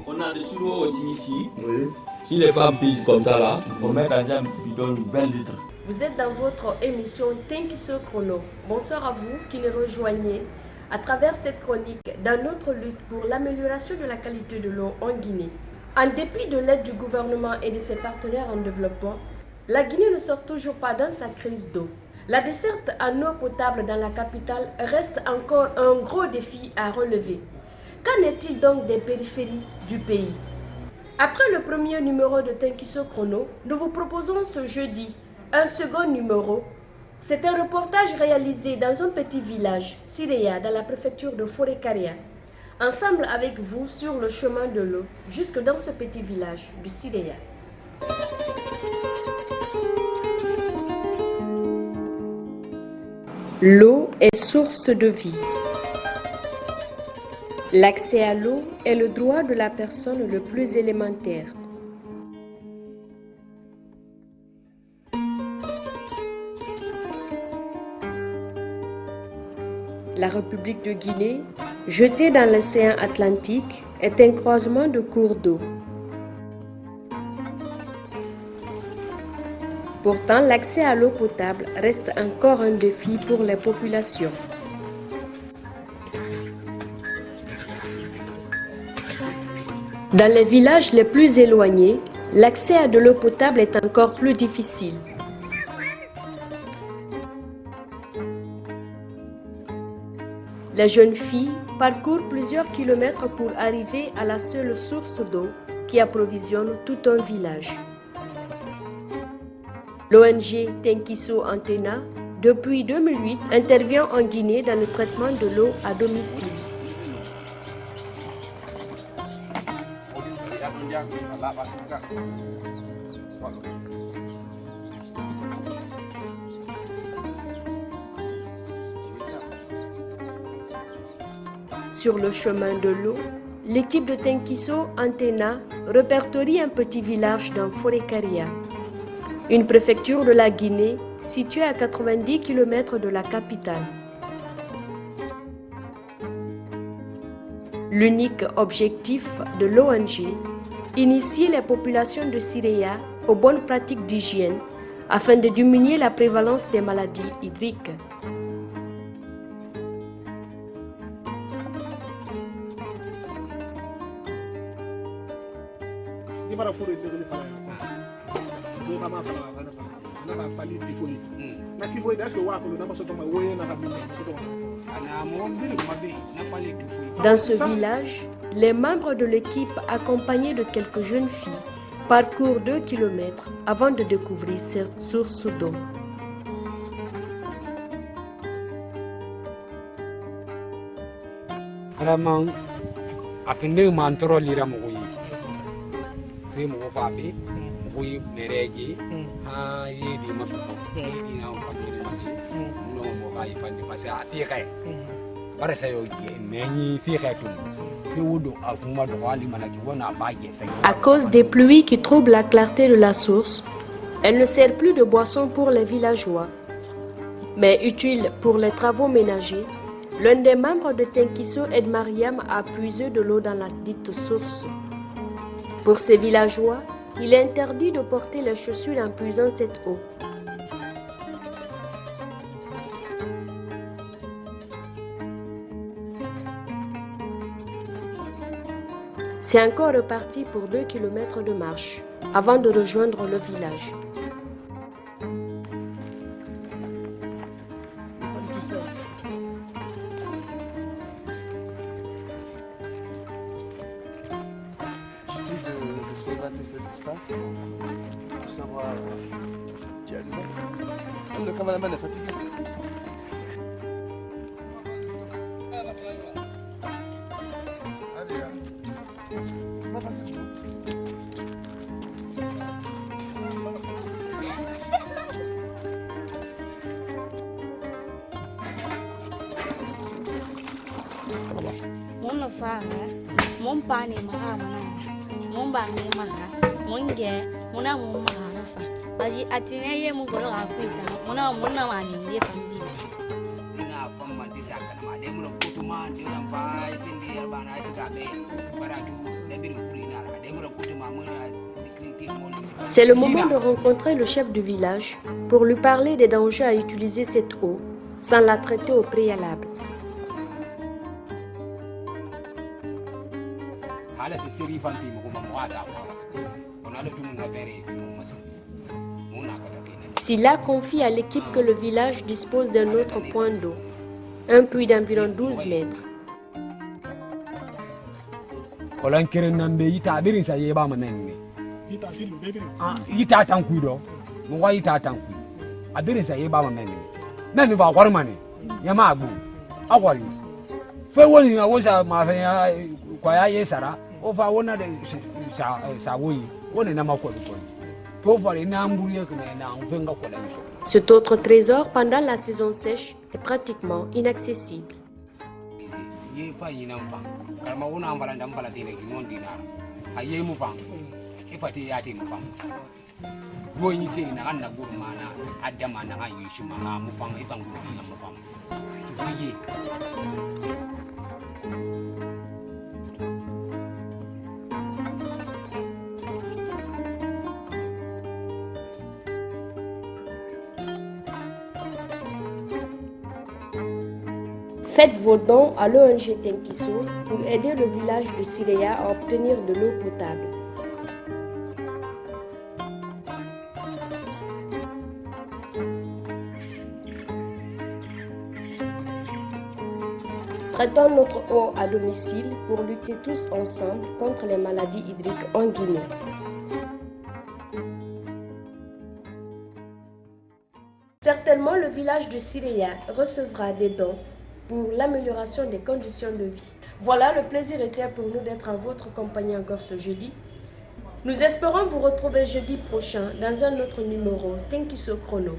On a des sureaux aussi ici. Oui. Si les femmes pissent comme ça là, on met dans un bidon 20 litres. Vous êtes dans votre émission Tenkiso Chrono. Bonsoir à vous qui nous rejoignez à travers cette chronique dans notre lutte pour l'amélioration de la qualité de l'eau en Guinée. En dépit de l'aide du gouvernement et de ses partenaires en développement, la Guinée ne sort toujours pas dans sa crise d'eau. La desserte en eau potable dans la capitale reste encore un gros défi à relever. Qu'en est-il donc des périphéries du pays? Après le premier numéro de Tenkiso Chrono, nous vous proposons ce jeudi un second numéro. C'est un reportage réalisé dans un petit village, Sireya, dans la préfecture de Forêt-Karia. Ensemble avec vous sur le chemin de l'eau, jusque dans ce petit village du Sireya. L'eau est source de vie. L'accès à l'eau est le droit de la personne le plus élémentaire. La République de Guinée, jetée dans l'océan Atlantique, est un croisement de cours d'eau. Pourtant, l'accès à l'eau potable reste encore un défi pour les populations. Dans les villages les plus éloignés, l'accès à de l'eau potable est encore plus difficile. Les jeunes filles parcourent plusieurs kilomètres pour arriver à la seule source d'eau qui approvisionne tout un village. L'ONG Tenkiso Antena, depuis 2008, intervient en Guinée dans le traitement de l'eau à domicile. Sur le chemin de l'eau, l'équipe de Tenkiso Antena répertorie un petit village dans Forêt-Karia, une préfecture de la Guinée située à 90 km de la capitale. L'unique objectif de l'ONG, initier les populations de Sireya aux bonnes pratiques d'hygiène afin de diminuer la prévalence des maladies hydriques. Dans ce village, les membres de l'équipe, accompagnés de quelques jeunes filles, parcourent 2 km avant de découvrir cette source d'eau. À cause des pluies qui troublent la clarté de la source, elle ne sert plus de boisson pour les villageois. Mais utile pour les travaux ménagers, l'un des membres de Tenkiso aide Mariam à puiser de l'eau dans la dite source. Pour ces villageois, il est interdit de porter les chaussures en puisant cette eau. C'est encore reparti pour 2 km de marche avant de rejoindre le village. Mon pani maha mana, mon bani maha, mon ge, mon amu maha nafa. Aji atine ye mun golo ka kuita. Mona mani ye family. Ina famma disaka na de mun kutuma de yan fa tindi yarba na shiga be baratu da bir kurina de mun kutuma mun C'est le moment de rencontrer le chef du village pour lui parler des dangers à utiliser cette eau sans la traiter au préalable. Silla confie à l'équipe que le village dispose d'un autre point d'eau, un puits d'environ 12 mètres. Ita tankui do mo wa ita tankui abere sa ye ba ma men na mi ba kwar mane ya ma agbu akwari fe woni na wo sa ma fe ya kwa ya ye sara o fa wona de sa woyi woni na ma ko ko to fa na mburu ye kana na on fe nga ko la so. Cet autre trésor pendant la saison sèche est pratiquement inaccessible. Ye fa yina mpa karma wona ambala ndambala tele ki non dinar aye mu fa ifati yati mufam goyi se na anna gurmana adama na ayi shima ha mufam ifan gurbi na mufam tuye Faites vos dons à l'ONG Tenkiso pour aider le village de Sileya à obtenir de l'eau potable. Traitons notre eau à domicile pour lutter tous ensemble contre les maladies hydriques en Guinée. Certainement, le village de Sileya recevra des dons pour l'amélioration des conditions de vie. Voilà, le plaisir était pour nous d'être en votre compagnie encore ce jeudi. Nous espérons vous retrouver jeudi prochain dans un autre numéro Tenkiso Chrono.